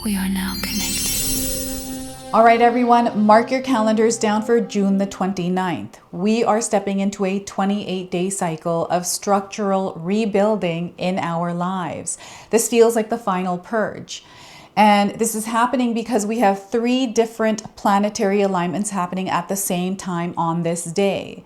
We are now connected. All right, everyone, mark your calendars down for June the 29th. We are stepping into a 28-day cycle of structural rebuilding in our lives. This feels like the final purge. And this is happening because we have 3 different planetary alignments happening at the same time on this day.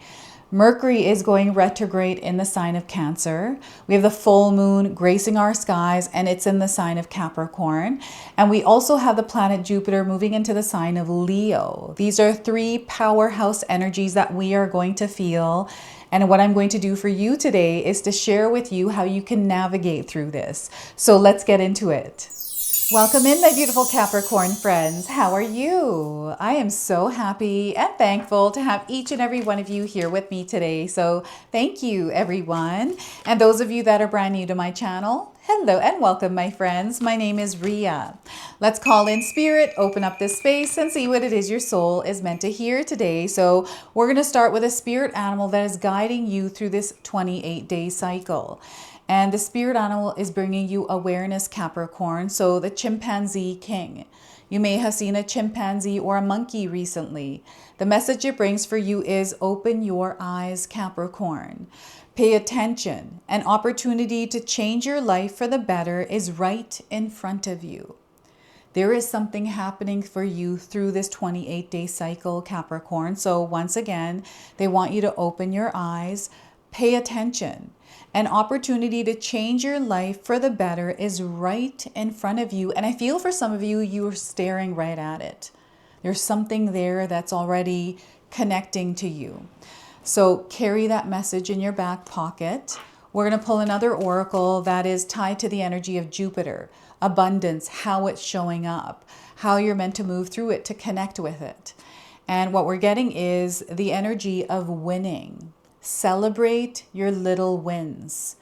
Mercury is going retrograde in the sign of Cancer. We have the full moon gracing our skies, and it's in the sign of Capricorn. And we also have the planet Jupiter moving into the sign of Leo. These are 3 powerhouse energies that we are going to feel. And what I'm going to do for you today is to share with you how you can navigate through this. So let's get into it. Welcome in, my beautiful Capricorn friends. How are you? I am so happy and thankful to have each and every one of you here with me today. So thank you, everyone. And those of you that are brand new to my channel, hello and welcome, my friends. My name is Ria. Let's call in spirit, open up this space, and see what it is your soul is meant to hear today. So we're going to start with a spirit animal that is guiding you through this 28-day cycle. And the spirit animal is bringing you awareness, Capricorn. So the chimpanzee king. You may have seen a chimpanzee or a monkey recently. The message it brings for you is open your eyes, Capricorn. Pay attention. An opportunity to change your life for the better is right in front of you. There is something happening for you through this 28-day cycle, Capricorn. So once again, they want you to open your eyes, pay attention. An opportunity to change your life for the better is right in front of you. And I feel for some of you, you are staring right at it. There's something there that's already connecting to you. So carry that message in your back pocket. We're going to pull another oracle that is tied to the energy of Jupiter, abundance, how it's showing up, how you're meant to move through it to connect with it. And what we're getting is the energy of winning. Celebrate your little wins.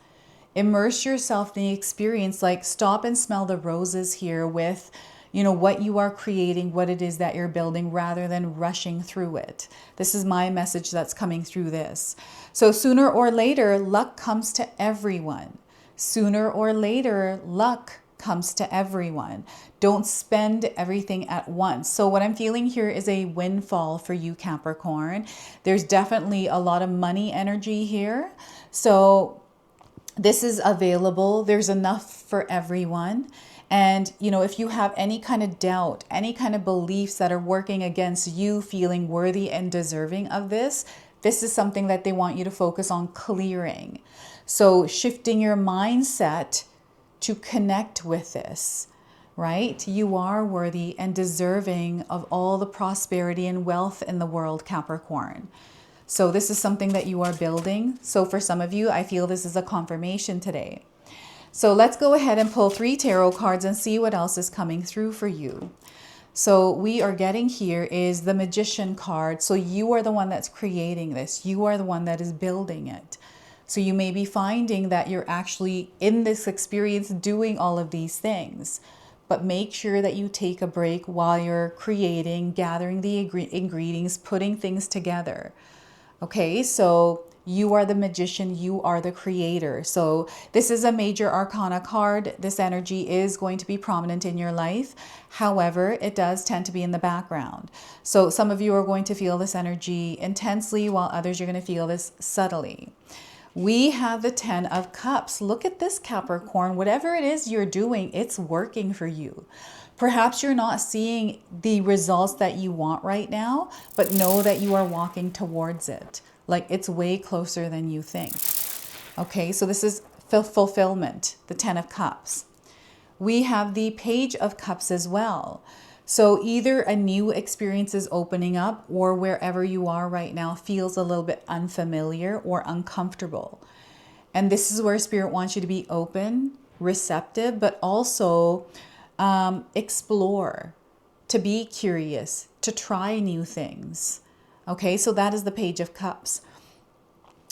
Immerse yourself in the experience, like stop and smell the roses here with, what you are creating, what it is that you're building, rather than rushing through it. This is my message that's coming through this. So sooner or later, luck comes to everyone. Sooner or later, luck comes to everyone. Don't spend everything at once. So what I'm feeling here is a windfall for you, Capricorn. There's definitely a lot of money energy here. So this is available. There's enough for everyone. And, if you have any kind of doubt, any kind of beliefs that are working against you feeling worthy and deserving of this is something that they want you to focus on clearing. So shifting your mindset to connect with this, right? You are worthy and deserving of all the prosperity and wealth in the world, Capricorn. So this is something that you are building. So for some of you, I feel this is a confirmation today. So let's go ahead and pull 3 tarot cards and see what else is coming through for you. So we are getting here is the Magician card. So you are the one that's creating this. You are the one that is building it. So you may be finding that you're actually in this experience doing all of these things, but make sure that you take a break while you're creating, gathering the ingredients, putting things together. Okay, so you are the magician, you are the creator. So this is a major arcana card. This energy is going to be prominent in your life. However, it does tend to be in the background. So some of you are going to feel this energy intensely, while others you're going to feel this subtly. We have the 10 of Cups. Look at this, Capricorn. Whatever it is you're doing, it's working for you. Perhaps you're not seeing the results that you want right now, but know that you are walking towards it. Like it's way closer than you think. Okay, so this is fulfillment, the 10 of Cups. We have the Page of Cups as well. So either a new experience is opening up, or wherever you are right now feels a little bit unfamiliar or uncomfortable. And this is where Spirit wants you to be open, receptive, but also explore, to be curious, to try new things. Okay, so that is the Page of Cups.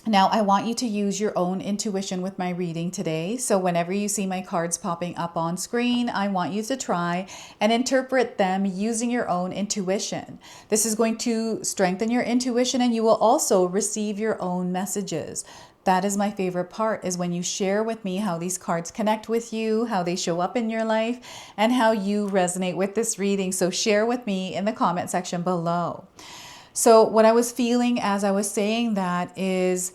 Now, I want you to use your own intuition with my reading today. So whenever you see my cards popping up on screen, I want you to try and interpret them using your own intuition. This is going to strengthen your intuition, and you will also receive your own messages. That is my favorite part, is when you share with me how these cards connect with you, how they show up in your life, and how you resonate with this reading. So share with me in the comment section below. So what I was feeling as I was saying that is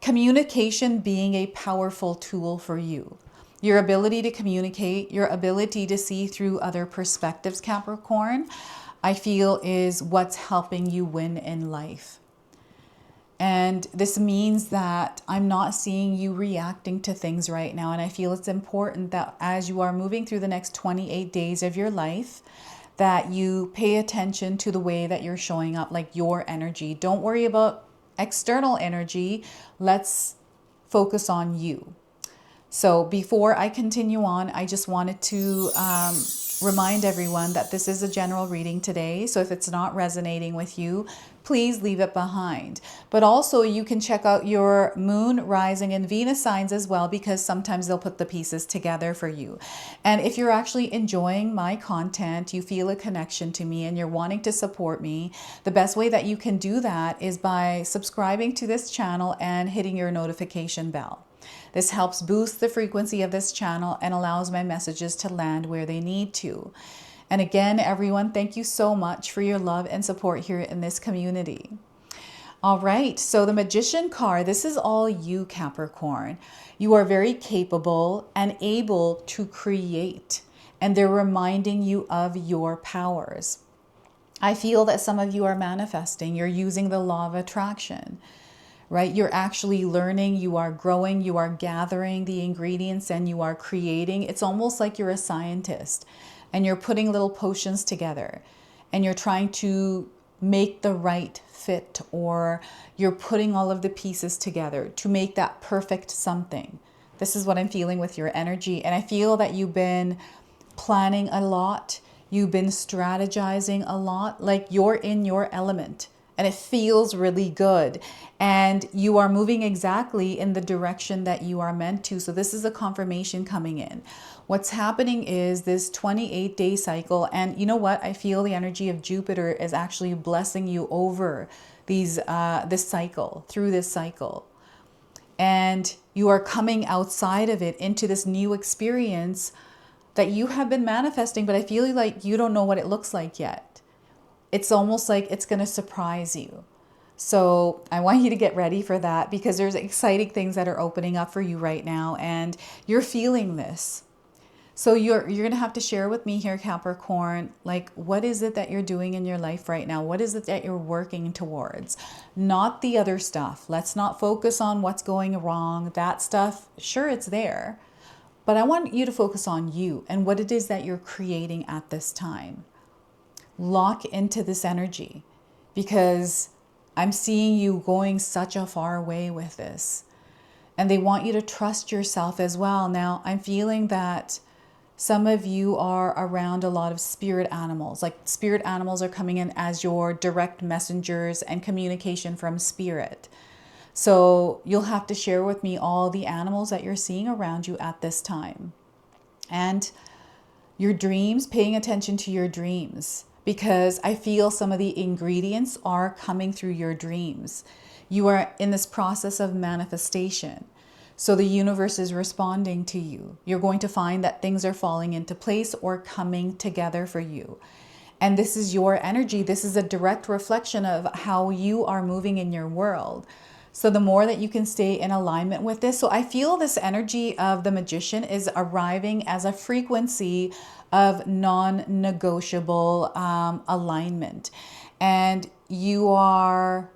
communication being a powerful tool for you. Your ability to communicate, your ability to see through other perspectives, Capricorn, I feel is what's helping you win in life. And this means that I'm not seeing you reacting to things right now. And I feel it's important that as you are moving through the next 28 days of your life, that you pay attention to the way that you're showing up, like your energy. Don't worry about external energy. Let's focus on you. So before I continue on, I just wanted to remind everyone that this is a general reading today. So if it's not resonating with you, please leave it behind. But also you can check out your moon, rising, and Venus signs as well, because sometimes they'll put the pieces together for you. And if you're actually enjoying my content, you feel a connection to me and you're wanting to support me, the best way that you can do that is by subscribing to this channel and hitting your notification bell. This helps boost the frequency of this channel and allows my messages to land where they need to. And again, everyone, thank you so much for your love and support here in this community. All right, so the Magician card, this is all you, Capricorn. You are very capable and able to create, and they're reminding you of your powers. I feel that some of you are manifesting. You're using the law of attraction. Right? You're actually learning, you are growing, you are gathering the ingredients, and you are creating. It's almost like you're a scientist and you're putting little potions together and you're trying to make the right fit, or you're putting all of the pieces together to make that perfect something. This is what I'm feeling with your energy. And I feel that you've been planning a lot. You've been strategizing a lot, like you're in your element. And it feels really good. And you are moving exactly in the direction that you are meant to. So this is a confirmation coming in. What's happening is this 28-day cycle. And you know what? I feel the energy of Jupiter is actually blessing you over this cycle, through this cycle. And you are coming outside of it into this new experience that you have been manifesting. But I feel like you don't know what it looks like yet. It's almost like it's going to surprise you. So I want you to get ready for that, because there's exciting things that are opening up for you right now and you're feeling this. So you're going to have to share with me here, Capricorn, like, what is it that you're doing in your life right now? What is it that you're working towards? Not the other stuff. Let's not focus on what's going wrong. That stuff, sure, it's there. But I want you to focus on you and what it is that you're creating at this time. Lock into this energy, because I'm seeing you going such a far way with this. And they want you to trust yourself as well. Now, I'm feeling that some of you are around a lot of spirit animals. Like spirit animals are coming in as your direct messengers and communication from spirit. So you'll have to share with me all the animals that you're seeing around you at this time. And your dreams, paying attention to your dreams, because I feel some of the ingredients are coming through your dreams. You are in this process of manifestation. So the universe is responding to you. You're going to find that things are falling into place or coming together for you. And this is your energy. This is a direct reflection of how you are moving in your world. So the more that you can stay in alignment with this. So I feel this energy of the Magician is arriving as a frequency of non-negotiable alignment. And you are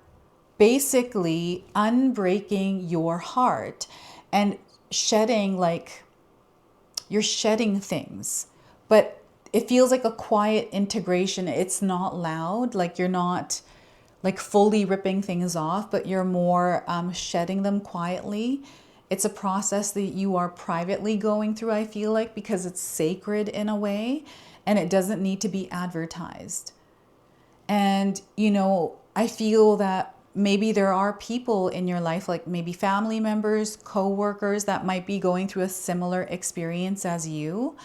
basically unbreaking your heart and shedding, like you're shedding things. But it feels like a quiet integration. It's not loud, like you're not like fully ripping things off, but you're more shedding them quietly. It's a process that you are privately going through, I feel like, because it's sacred in a way, and it doesn't need to be advertised. And, you know, I feel that maybe there are people in your life, like maybe family members, co-workers, that might be going through a similar experience as you,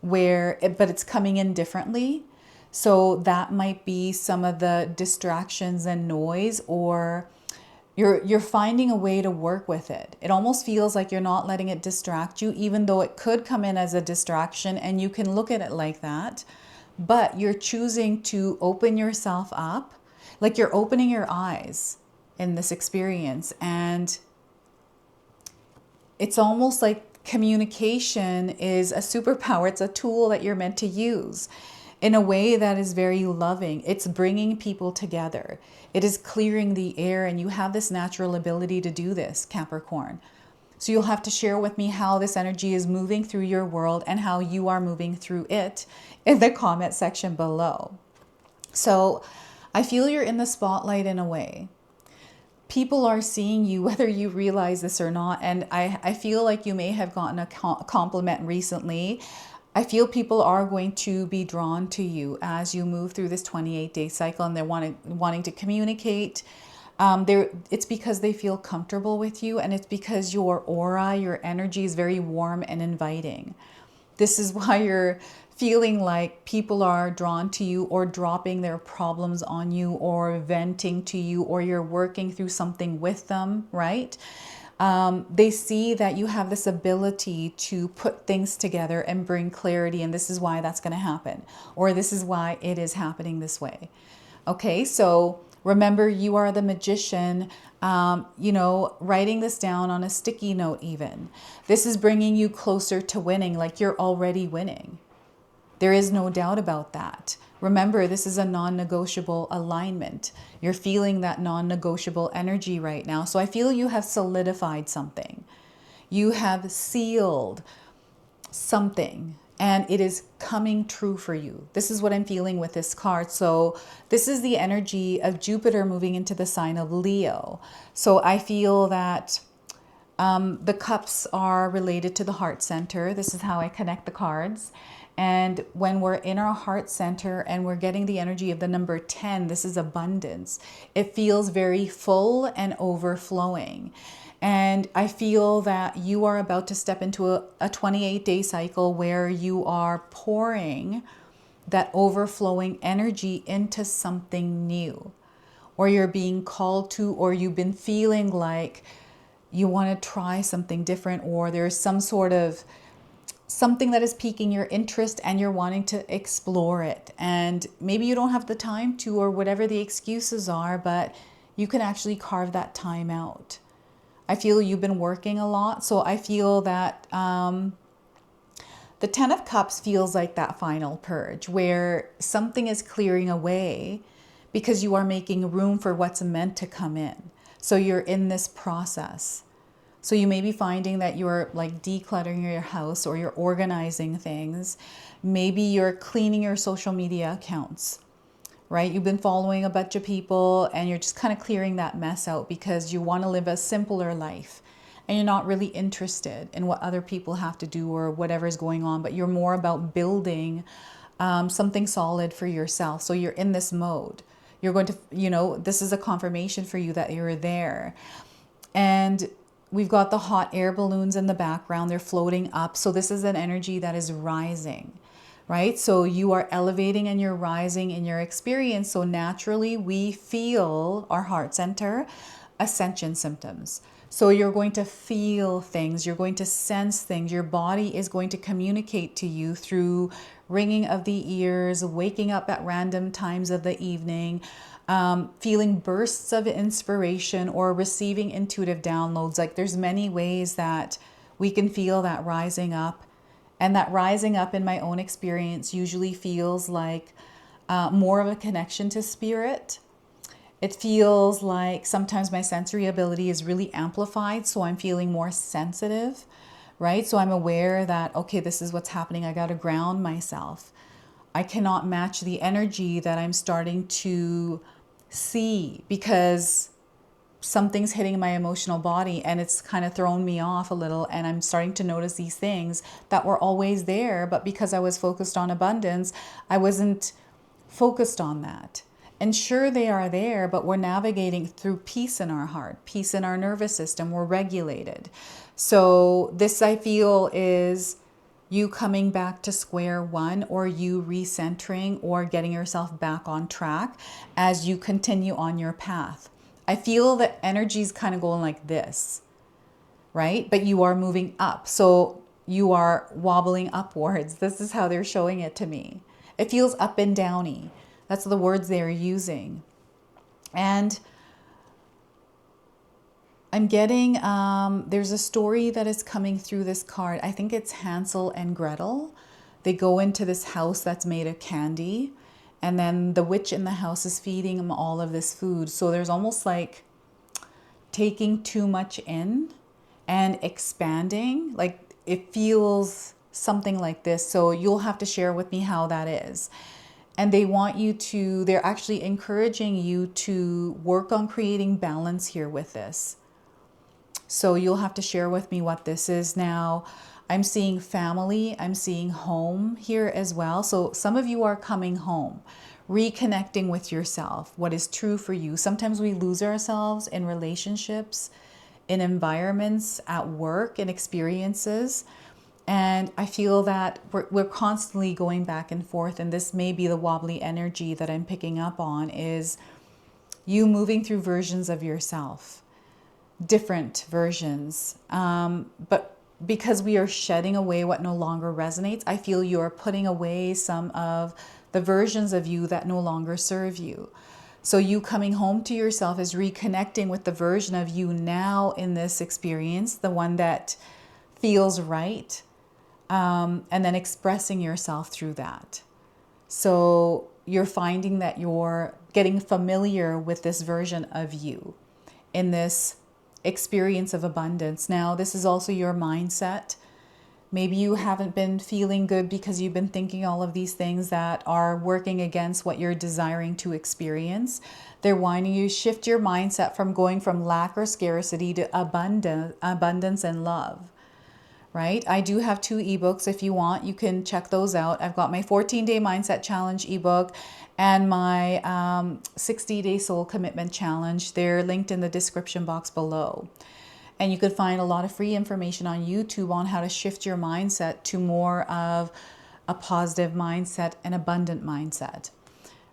but it's coming in differently. So that might be some of the distractions and noise, or You're finding a way to work with it. It almost feels like you're not letting it distract you, even though it could come in as a distraction and you can look at it like that. But you're choosing to open yourself up, like you're opening your eyes in this experience. And it's almost like communication is a superpower. It's a tool that you're meant to use in a way that is very loving. It's bringing people together. It is clearing the air, and you have this natural ability to do this, Capricorn. So you'll have to share with me how this energy is moving through your world and how you are moving through it in the comment section below. So I feel you're in the spotlight in a way. People are seeing you, whether you realize this or not. And I feel like you may have gotten a compliment recently. I feel people are going to be drawn to you as you move through this 28-day cycle, and they're wanting to communicate. It's because they feel comfortable with you, and it's because your aura, your energy is very warm and inviting. This is why you're feeling like people are drawn to you, or dropping their problems on you, or venting to you, or you're working through something with them, right? They see that you have this ability to put things together and bring clarity, and this is why that's going to happen, or this is why it is happening this way. Okay, so remember, you are the magician, writing this down on a sticky note even. This is bringing you closer to winning, like you're already winning. There is no doubt about that. Remember, this is a non-negotiable alignment. You're feeling that non-negotiable energy right now. So I feel you have solidified something. You have sealed something, and it is coming true for you. This is what I'm feeling with this card. So this is the energy of Jupiter moving into the sign of Leo. So I feel that the cups are related to the heart center. This is how I connect the cards. And when we're in our heart center and we're getting the energy of the number 10, this is abundance. It feels very full and overflowing. And I feel that you are about to step into a 28-day cycle where you are pouring that overflowing energy into something new, or you're being called to, or you've been feeling like you want to try something different, or there's some sort of something that is piquing your interest and you're wanting to explore it. And maybe you don't have the time to, or whatever the excuses are, but you can actually carve that time out. I feel you've been working a lot. So I feel that the 10 of Cups feels like that final purge where something is clearing away because you are making room for what's meant to come in. So you're in this process. So you may be finding that you're like decluttering your house, or you're organizing things. Maybe you're cleaning your social media accounts, right? You've been following a bunch of people and you're just kind of clearing that mess out because you want to live a simpler life and you're not really interested in what other people have to do or whatever is going on, but you're more about building something solid for yourself. So you're in this mode. You're going to, this is a confirmation for you that you're there. And we've got the hot air balloons in the background. They're floating up. So this is an energy that is rising, right? So you are elevating and you're rising in your experience. So naturally we feel our heart center ascension symptoms. So you're going to feel things. You're going to sense things. Your body is going to communicate to you through ringing of the ears, waking up at random times of the evening, feeling bursts of inspiration, or receiving intuitive downloads. Like there's many ways that we can feel that rising up. And that rising up, in my own experience, usually feels like more of a connection to spirit. It feels like sometimes my sensory ability is really amplified, so I'm feeling more sensitive, right? So I'm aware that, okay, this is what's happening. I got to ground myself. I cannot match the energy that I'm starting to see because something's hitting my emotional body and it's kind of thrown me off a little, and I'm starting to notice these things that were always there, but because I was focused on abundance, I wasn't focused on that. And sure, they are there, but we're navigating through peace in our heart, peace in our nervous system. We're regulated. So this, I feel, is you coming back to square one, or you recentering or getting yourself back on track as you continue on your path. I feel the energy is kind of going like this, right? But you are moving up. So you are wobbling upwards. This is how they're showing it to me. It feels up and downy. That's the words they're using. And I'm getting, there's a story that is coming through this card. I think it's Hansel and Gretel. They go into this house that's made of candy, and then the witch in the house is feeding them all of this food. So there's almost like taking too much in and expanding. Like it feels something like this. So you'll have to share with me how that is. And they want you to, they're actually encouraging you to work on creating balance here with this. So you'll have to share with me what this is. Now, I'm seeing family, I'm seeing home here as well. So some of you are coming home, reconnecting with yourself, what is true for you. Sometimes we lose ourselves in relationships, in environments, at work, in experiences. And I feel that we're constantly going back and forth. And this may be the wobbly energy that I'm picking up on, is you moving through versions of yourself, different versions. But because we are shedding away what no longer resonates, I feel you're putting away some of the versions of you that no longer serve you. So you coming home to yourself is reconnecting with the version of you now in this experience, the one that feels right, and then expressing yourself through that. So you're finding that you're getting familiar with this version of you in this experience of abundance. Now, this is also your mindset. Maybe you haven't been feeling good because you've been thinking all of these things that are working against what you're desiring to experience. They're wanting you to shift your mindset from going from lack or scarcity to abundance and love. Right? I do have 2 ebooks. If you want, you can check those out. I've got my 14-day mindset challenge ebook and my 60-day soul commitment challenge. They're linked in the description box below. And you could find a lot of free information on YouTube on how to shift your mindset to more of a positive mindset, an abundant mindset.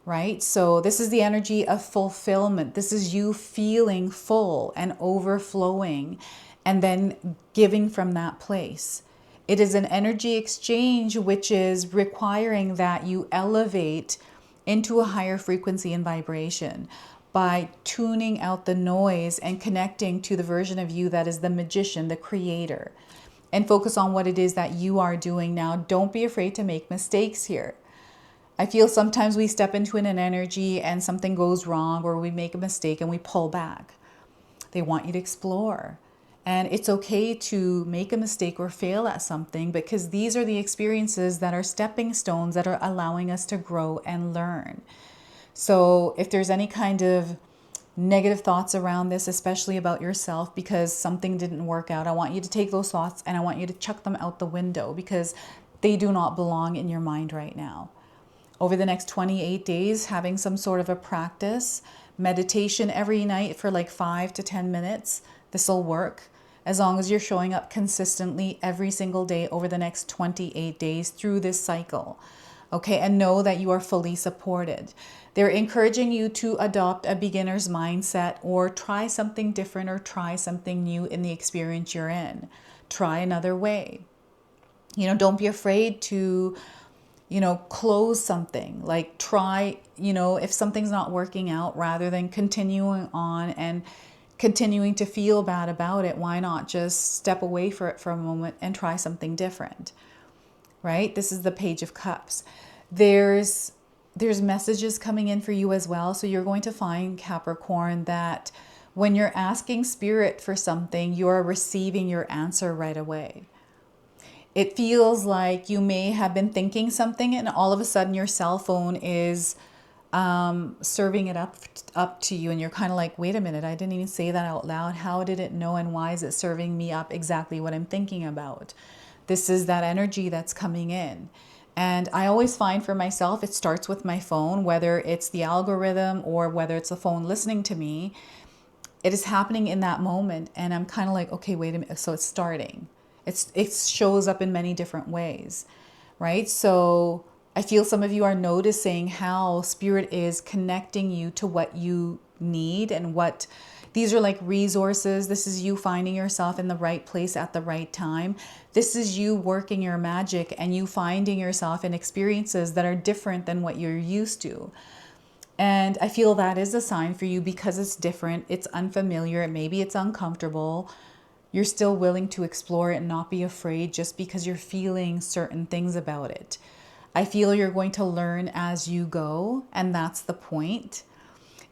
Right? So this is the energy of fulfillment. This is you feeling full and overflowing, and then giving from that place. It is an energy exchange which is requiring that you elevate into a higher frequency and vibration by tuning out the noise and connecting to the version of you that is the magician, the creator, and focus on what it is that you are doing now. Don't be afraid to make mistakes here. I feel sometimes we step into an energy and something goes wrong, or we make a mistake and we pull back. They want you to explore. And it's okay to make a mistake or fail at something, because these are the experiences that are stepping stones that are allowing us to grow and learn. So if there's any kind of negative thoughts around this, especially about yourself because something didn't work out, I want you to take those thoughts and I want you to chuck them out the window, because they do not belong in your mind right now. Over the next 28 days, having some sort of a practice, meditation every night for like 5 to 10 minutes, this will work. As long as you're showing up consistently every single day over the next 28 days through this cycle. Okay, and know that you are fully supported. They're encouraging you to adopt a beginner's mindset, or try something different, or try something new in the experience you're in. Try another way. Don't be afraid to, close something. Like try, if something's not working out, rather than continuing on and continuing to feel bad about it, why not just step away for it for a moment and try something different, right? This is the Page of Cups. There's messages coming in for you as well. So you're going to find, Capricorn, that when you're asking Spirit for something, you're receiving your answer right away. It feels like you may have been thinking something and all of a sudden your cell phone is serving it up to you, and you're kind of like, wait a minute, I didn't even say that out loud. How did it know, and why is it serving me up exactly what I'm thinking about? This is that energy that's coming in. And I always find for myself, it starts with my phone, whether it's the algorithm or whether it's the phone listening to me. It is happening in that moment, and I'm kind of like, okay, wait a minute. So it's starting. It shows up in many different ways, right? So I feel some of you are noticing how Spirit is connecting you to what you need and what these are like resources. This is you finding yourself in the right place at the right time. This is you working your magic and you finding yourself in experiences that are different than what you're used to. And I feel that is a sign for you because it's different, it's unfamiliar, maybe it's uncomfortable. You're still willing to explore it and not be afraid just because you're feeling certain things about it. I feel you're going to learn as you go, and that's the point.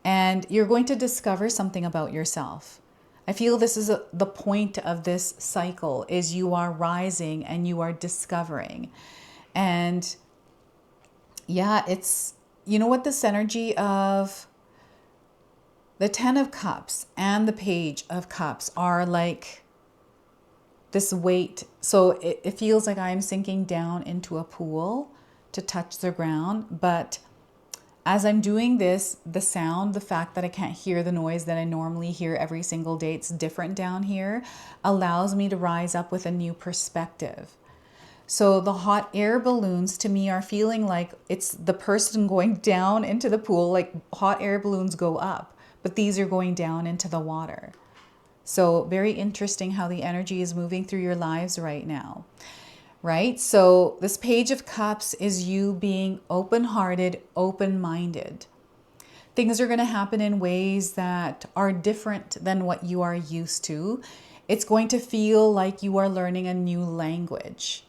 And you're going to discover something about yourself. I feel this is the point of this cycle is you are rising and you are discovering. And yeah, it's, you know what, this energy of the 10 of Cups and the Page of Cups are like this weight. So it feels like I'm sinking down into a pool to touch the ground. But as I'm doing this, the sound, the fact that I can't hear the noise that I normally hear every single day, it's different down here, allows me to rise up with a new perspective. So the hot air balloons to me are feeling like it's the person going down into the pool, like hot air balloons go up, but these are going down into the water. So very interesting how the energy is moving through your lives right now, right? So this Page of Cups is you being open-hearted, open-minded. Things are going to happen in ways that are different than what you are used to. It's going to feel like you are learning a new language.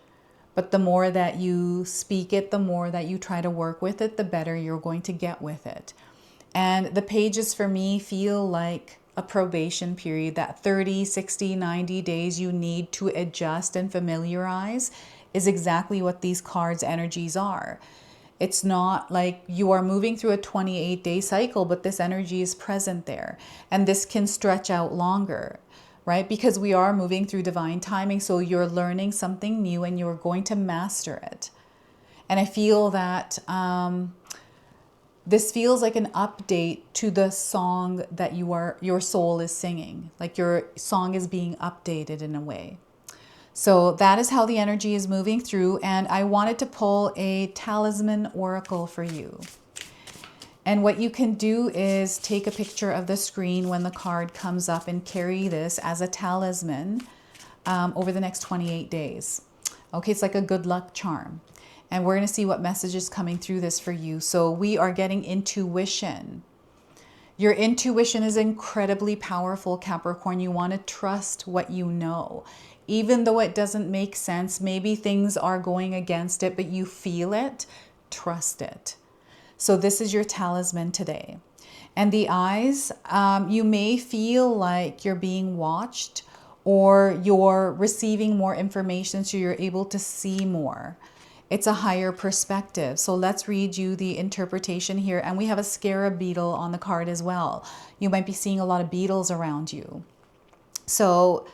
But the more that you speak it, the more that you try to work with it, the better you're going to get with it. And the pages for me feel like a probation period, that 30, 60, 90 days you need to adjust and familiarize is exactly what these cards' energies are. It's not like you are moving through a 28-day cycle, but this energy is present there. And this can stretch out longer, right? Because we are moving through divine timing. So you're learning something new and you're going to master it. And I feel that this feels like an update to the song that your soul is singing. Like your song is being updated in a way. So that is how the energy is moving through. And I wanted to pull a talisman oracle for you. And what you can do is take a picture of the screen when the card comes up and carry this as a talisman over the next 28 days. Okay, it's like a good luck charm. And we're going to see what message is coming through this for you. So we are getting intuition. Your intuition is incredibly powerful, Capricorn. You want to trust what you know. Even though it doesn't make sense, maybe things are going against it, but you feel it, trust it. So this is your talisman today. And the eyes, you may feel like you're being watched or you're receiving more information so you're able to see more. It's a higher perspective. So let's read you the interpretation here. And we have a scarab beetle on the card as well. You might be seeing a lot of beetles around you. So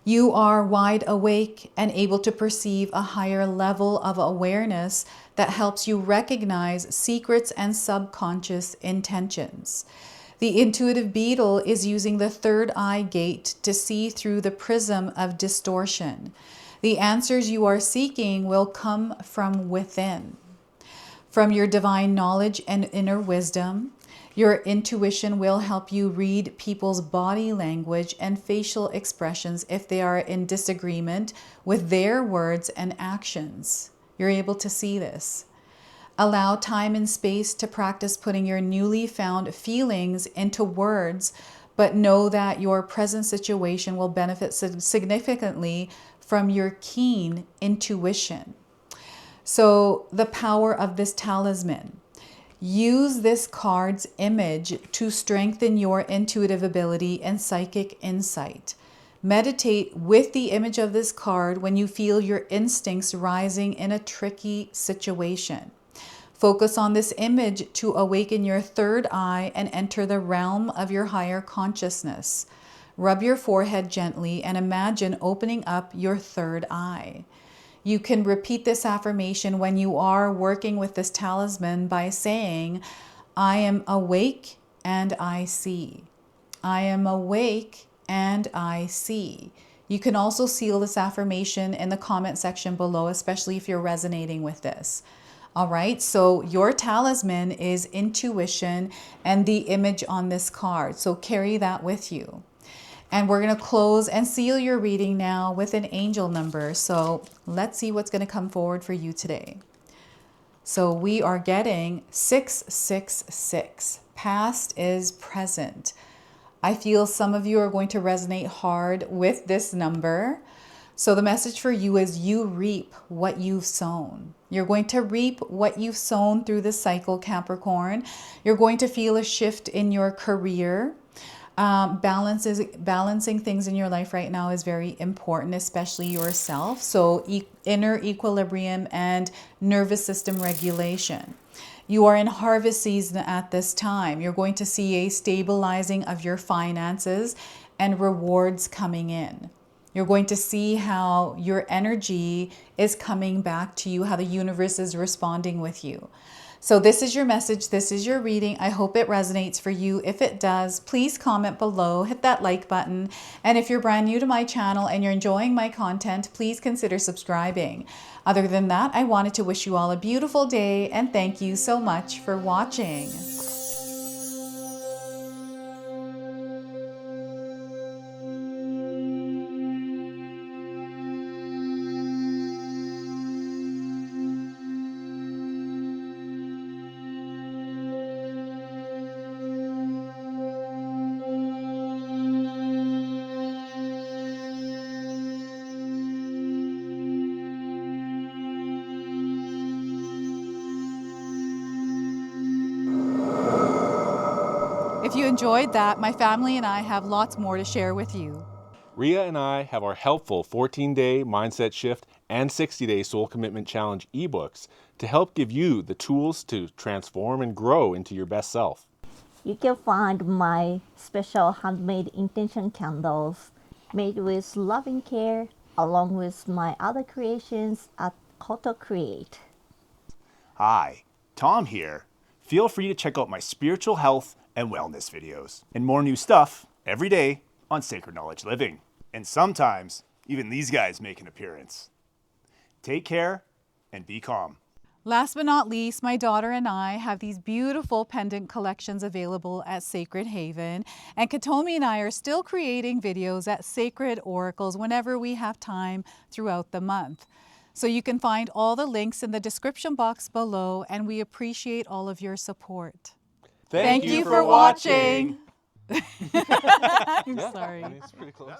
you are wide awake and able to perceive a higher level of awareness that helps you recognize secrets and subconscious intentions. The intuitive beetle is using the third eye gate to see through the prism of distortion. The answers you are seeking will come from within, from your divine knowledge and inner wisdom. Your intuition will help you read people's body language and facial expressions if they are in disagreement with their words and actions. You're able to see this. Allow time and space to practice putting your newly found feelings into words, but know that your present situation will benefit significantly from your keen intuition. So the power of this talisman. Use this card's image to strengthen your intuitive ability and psychic insight. Meditate with the image of this card when you feel your instincts rising in a tricky situation. Focus on this image to awaken your third eye and enter the realm of your higher consciousness. Rub your forehead gently and imagine opening up your third eye. You can repeat this affirmation when you are working with this talisman by saying, I am awake and I see. I am awake and I see. You can also seal this affirmation in the comment section below, especially if you're resonating with this. All right, so your talisman is intuition and the image on this card. So carry that with you. And we're going to close and seal your reading now with an angel number. So let's see what's going to come forward for you today. So we are getting 666. Past is present. I feel some of you are going to resonate hard with this number. So the message for you is you reap what you've sown. You're going to reap what you've sown through the cycle, Capricorn. You're going to feel a shift in your career. Balancing things in your life right now is very important, especially yourself. So inner equilibrium and nervous system regulation. You are in harvest season at this time. You're going to see a stabilizing of your finances and rewards coming in. You're going to see how your energy is coming back to you, how the universe is responding with you. So this is your message. This is your reading. I hope it resonates for you. If it does, please comment below, hit that like button. And if you're brand new to my channel and you're enjoying my content, please consider subscribing. Other than that, I wanted to wish you all a beautiful day and thank you so much for watching. If you enjoyed that, my family and I have lots more to share with you. Ria and I have our helpful 14-day mindset shift and 60-day soul commitment challenge ebooks to help give you the tools to transform and grow into your best self. You can find my special handmade intention candles made with loving care along with my other creations at Koto Create. Hi, Tom here. Feel free to check out my spiritual health and wellness videos and more new stuff every day on Sacred Knowledge Living. And sometimes even these guys make an appearance. Take care and be calm. Last but not least, my daughter and I have these beautiful pendant collections available at Sacred Haven. And Katomi and I are still creating videos at Sacred Oracles whenever we have time throughout the month. So you can find all the links in the description box below, and we appreciate all of your support. Thank you for watching. I'm sorry. It's pretty close.